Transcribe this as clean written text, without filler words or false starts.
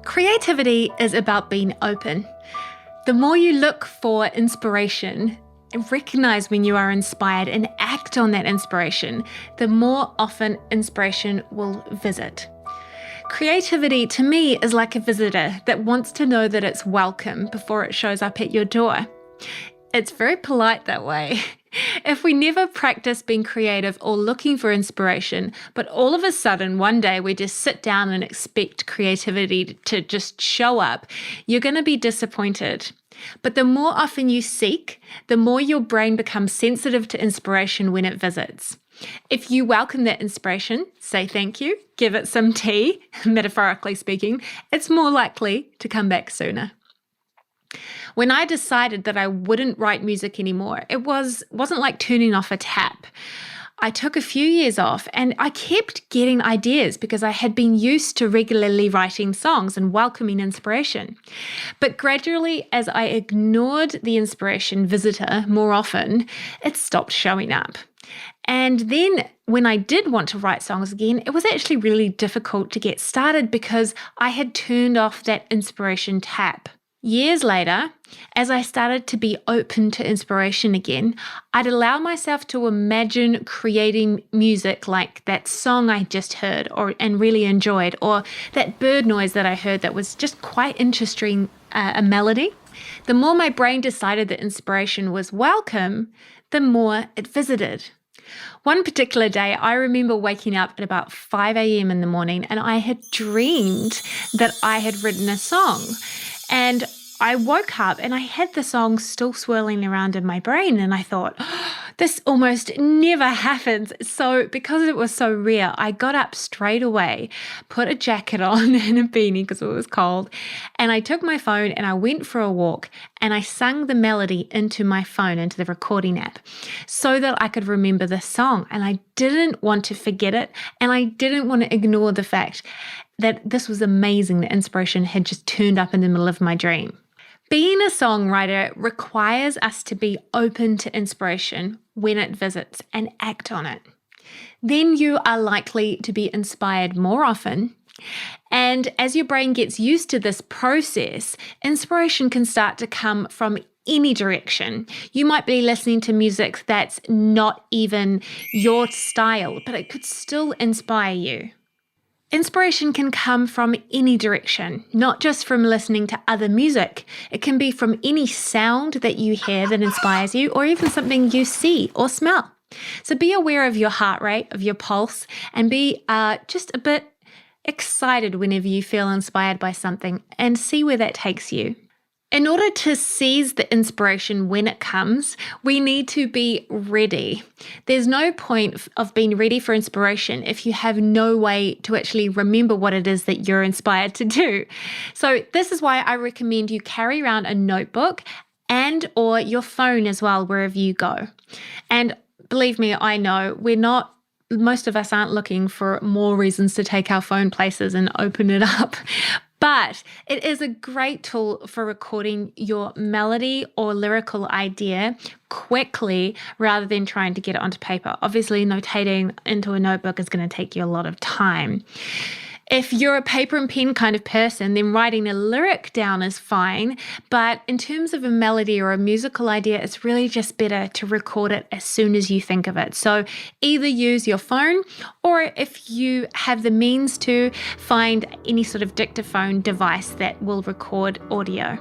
Creativity is about being open. The more you look for inspiration, recognize when you are inspired and act on that inspiration, the more often inspiration will visit. Creativity to me is like a visitor that wants to know that it's welcome before it shows up at your door. It's very polite that way. If we never practice being creative or looking for inspiration, but all of a sudden one day we just sit down and expect creativity to just show up, you're going to be disappointed. But the more often you seek, the more your brain becomes sensitive to inspiration when it visits. If you welcome that inspiration, say thank you, give it some tea, metaphorically speaking, it's more likely to come back sooner. When I decided that I wouldn't write music anymore, it wasn't like turning off a tap. I took a few years off and I kept getting ideas because I had been used to regularly writing songs and welcoming inspiration. But gradually, as I ignored the inspiration visitor more often, it stopped showing up. And then when I did want to write songs again, it was actually really difficult to get started because I had turned off that inspiration tap. Years later, as I started to be open to inspiration again, I'd allow myself to imagine creating music like that song I just heard and really enjoyed, or that bird noise that I heard that was just quite interesting, a melody. The more my brain decided that inspiration was welcome, the more it visited. One particular day, I remember waking up at about 5 a.m. in the morning and I had dreamed that I had written a song. And I woke up and I had the song still swirling around in my brain and I thought, this almost never happens. So because it was so rare, I got up straight away, put a jacket on and a beanie because it was cold, and I took my phone and I went for a walk and I sang the melody into my phone, into the recording app, so that I could remember the song. And I didn't want to forget it and I didn't want to ignore the fact that this was amazing. The inspiration had just turned up in the middle of my dream. Being a songwriter requires us to be open to inspiration when it visits and act on it. Then you are likely to be inspired more often. And as your brain gets used to this process, inspiration can start to come from any direction. You might be listening to music that's not even your style, but it could still inspire you. Inspiration can come from any direction, not just from listening to other music. It can be from any sound that you hear that inspires you, or even something you see or smell. So be aware of your heart rate, of your pulse, and be just a bit excited whenever you feel inspired by something, and see where that takes you. In order to seize the inspiration when it comes, we need to be ready. There's no point of being ready for inspiration if you have no way to actually remember what it is that you're inspired to do. So this is why I recommend you carry around a notebook and or your phone as well wherever you go. And believe me, I know most of us aren't looking for more reasons to take our phone places and open it up. But it is a great tool for recording your melody or lyrical idea quickly rather than trying to get it onto paper. Obviously, notating into a notebook is going to take you a lot of time. If you're a paper and pen kind of person, then writing a lyric down is fine. But in terms of a melody or a musical idea, it's really just better to record it as soon as you think of it. So either use your phone, or if you have the means to, find any sort of dictaphone device that will record audio.